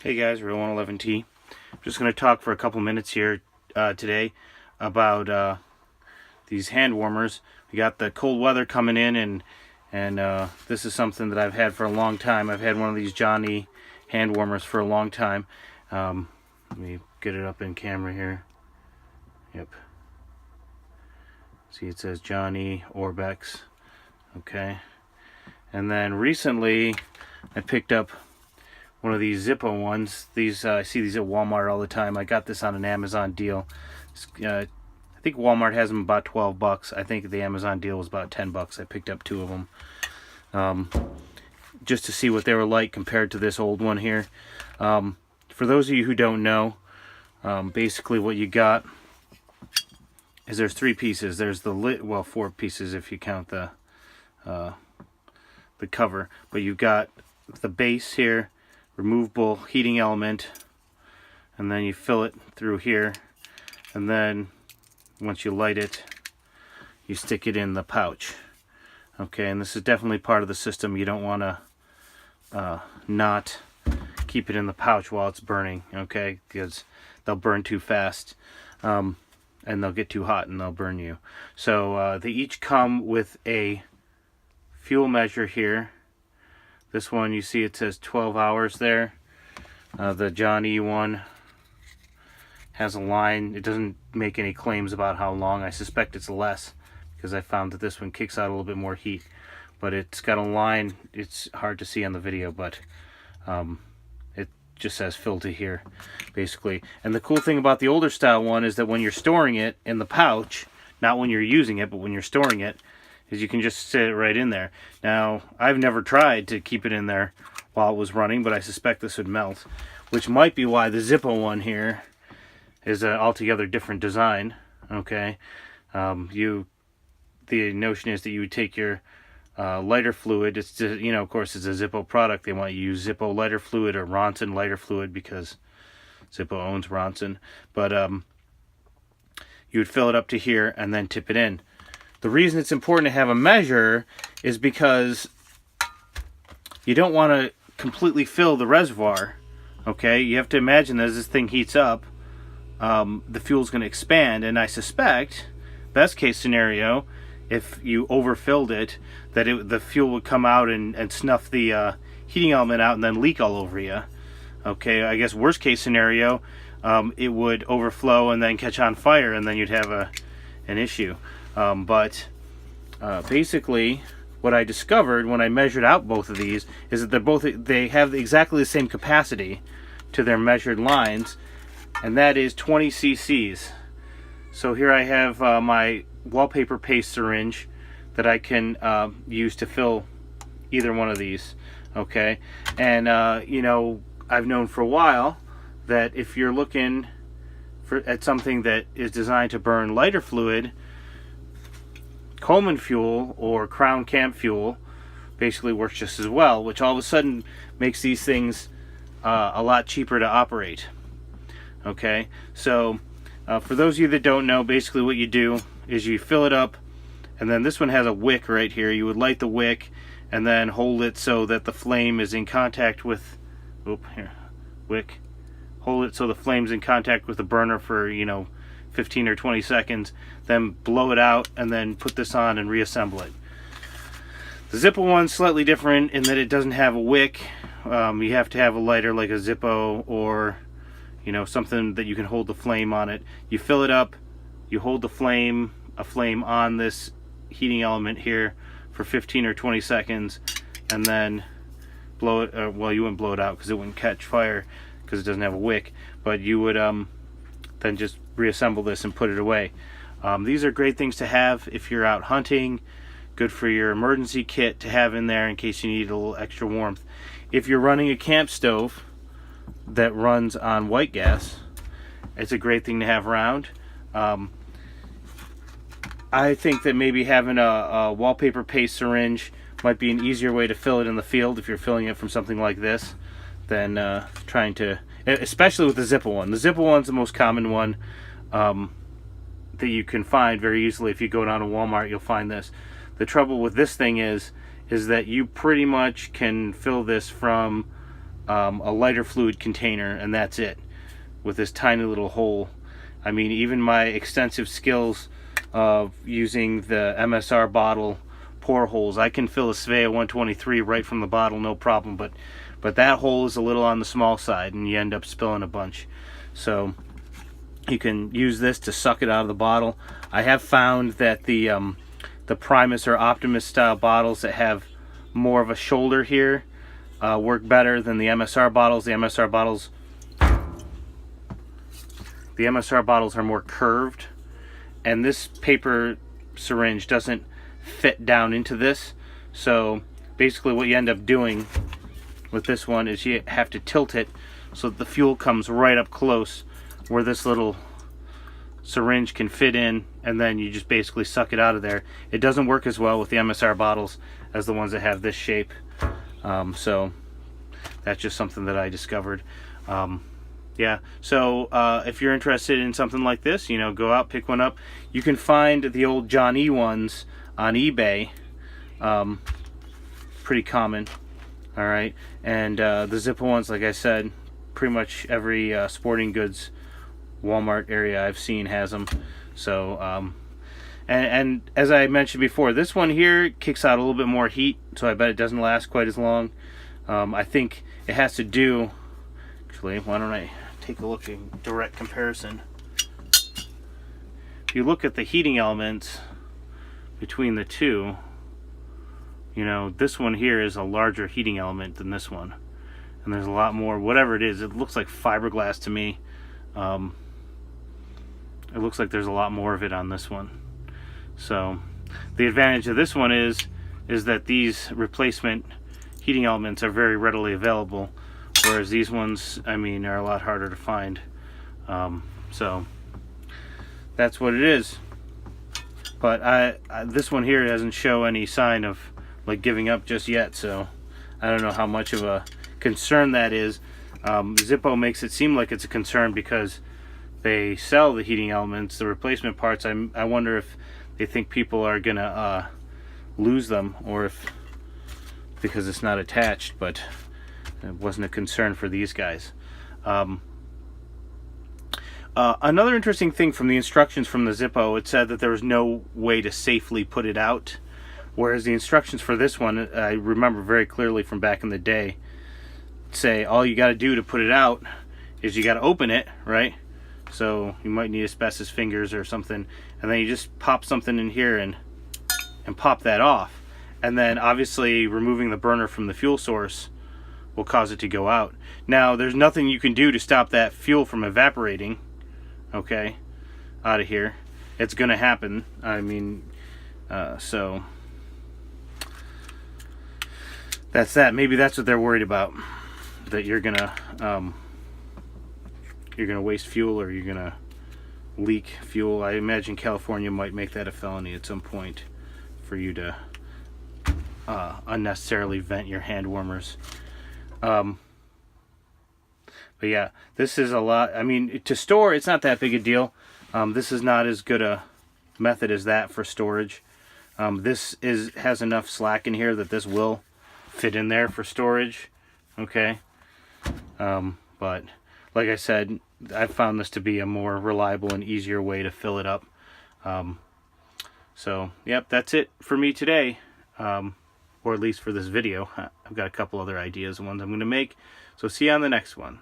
Hey guys, Real 111T. I'm just going to talk for a couple minutes here today about these hand warmers. We got the cold weather coming in, and this is something that I've had for a long time. I've had one of these Jon-e hand warmers for a long time. Let me get it up in camera here. Yep. See, it says Jon-e Orbex. Okay. And then recently I picked up one of these Zippo ones. These I see these at Walmart all the time. I got this on an Amazon deal. I think Walmart has them about 12 bucks. I think the Amazon deal was about 10 bucks. I picked up two of them just to see what they were like compared to this old one here. For those of you who don't know, basically what you got is there's three pieces. There's the lid, well, four pieces if you count the cover, but you've got the base here, removable heating element, and then you fill it through here, and then once you light it, you stick it in the pouch. Okay, and this is definitely part of the system. You don't want to not keep it in the pouch while it's burning, okay, because they'll burn too fast, and they'll get too hot and they'll burn you. So they each come with a fuel measure here. This one, you see it says 12 hours there. The Jon-e one has a line. It doesn't make any claims about how long. I suspect it's less because I found that this one kicks out a little bit more heat. But it's got a line. It's hard to see on the video, but it just says fill to here, basically. And the cool thing about the older style one is that when you're storing it in the pouch, not when you're using it, but when you're storing it, is you can just sit it right in there. Now, I've never tried to keep it in there while it was running, but I suspect this would melt, which might be why the Zippo one here is an altogether different design. Okay, the notion is that you would take your lighter fluid. It's just, you know, of course, it's a Zippo product. They want you to use Zippo lighter fluid or Ronson lighter fluid because Zippo owns Ronson. But you would fill it up to here and then tip it in. The reason it's important to have a measure is because you don't want to completely fill the reservoir. Okay, you have to imagine that as this thing heats up, the fuel's going to expand, and I suspect, best case scenario, if you overfilled it, that the fuel would come out and snuff the heating element out and then leak all over you. Okay, I guess worst case scenario, it would overflow and then catch on fire, and then you'd have an issue. But basically what I discovered when I measured out both of these is that they have exactly the same capacity to their measured lines, and that is 20 cc's. So here I have my wallpaper paste syringe that I can use to fill either one of these. Okay, and you know, I've known for a while that if you're looking at something that is designed to burn lighter fluid, Coleman fuel or Crown Camp fuel basically works just as well, which all of a sudden makes these things a lot cheaper to operate. Okay, so for those of you that don't know, basically what you do is you fill it up, and then this one has a wick right here. You would light the wick and then hold it so that the flame is in contact with, wick, hold it so the flame's in contact with the burner for, you know, 15 or 20 seconds, then blow it out and then put this on and reassemble it. The Zippo one's slightly different in that it doesn't have a wick. You have to have a lighter like a Zippo, or, you know, something that you can hold the flame on it. You fill it up, you hold a flame on this heating element here for 15 or 20 seconds, and then blow it, well, you wouldn't blow it out because it wouldn't catch fire because it doesn't have a wick, but you would then just reassemble this and put it away. These are great things to have if you're out hunting. Good for your emergency kit to have in there in case you need a little extra warmth. If you're running a camp stove that runs on white gas, it's a great thing to have around. I think that maybe having a wallpaper paste syringe might be an easier way to fill it in the field if you're filling it from something like this than trying to, especially with the Zippo one. The Zippo one's the most common one that you can find very easily. If you go down to Walmart, you'll find this. The trouble with this thing is that you pretty much can fill this from a lighter fluid container, and that's it, with this tiny little hole. I mean, even my extensive skills of using the MSR bottle pour holes, I can fill a Svea 123 right from the bottle, no problem, but that hole is a little on the small side, and you end up spilling a bunch. So you can use this to suck it out of the bottle. I have found that the Primus or Optimus style bottles that have more of a shoulder here work better than the MSR bottles. The MSR bottles are more curved, and this paper syringe doesn't fit down into this. So basically what you end up doing with this one is you have to tilt it so that the fuel comes right up close where this little syringe can fit in, and then you just basically suck it out of there. It doesn't work as well with the MSR bottles as the ones that have this shape. So that's just something that I discovered. Yeah, so if you're interested in something like this, you know, go out, pick one up. You can find the old Jon-e ones on eBay. Pretty common. All right, and the Zippo ones, like I said, pretty much every sporting goods Walmart area I've seen has them. So and as I mentioned before, this one here kicks out a little bit more heat, so I bet it doesn't last quite as long. I think it has to do, actually, why don't I take a look in direct comparison. If you look at the heating elements between the two, you know, this one here is a larger heating element than this one, and there's a lot more, whatever it is, it looks like fiberglass to me. It looks like there's a lot more of it on this one. So the advantage of this one is that these replacement heating elements are very readily available, whereas these ones, I mean, are a lot harder to find. So that's what it is. But this one here doesn't show any sign of like giving up just yet, so I don't know how much of a concern that is. Zippo makes it seem like it's a concern because they sell the heating elements, the replacement parts. I wonder if they think people are gonna lose them, or if because it's not attached, but it wasn't a concern for these guys. Another interesting thing from the instructions from the Zippo, it said that there was no way to safely put it out, whereas the instructions for this one, I remember very clearly from back in the day, say all you got to do to put it out is you got to open it, right? So you might need asbestos fingers or something, and then you just pop something in here and pop that off, and then obviously removing the burner from the fuel source will cause it to go out. Now there's nothing you can do to stop that fuel from evaporating, okay, out of here. It's gonna happen. I mean, so that's that. Maybe that's what they're worried about, that you're gonna waste fuel, or you're gonna leak fuel. I imagine California might make that a felony at some point for you to unnecessarily vent your hand warmers. But yeah, this is a lot. I mean, to store, it's not that big a deal. This is not as good a method as that for storage. This has enough slack in here that this will fit in there for storage. Okay. But like I said, I've found this to be a more reliable and easier way to fill it up. So, yep, that's it for me today. Or at least for this video. I've got a couple other ideas, ones I'm going to make. So see you on the next one.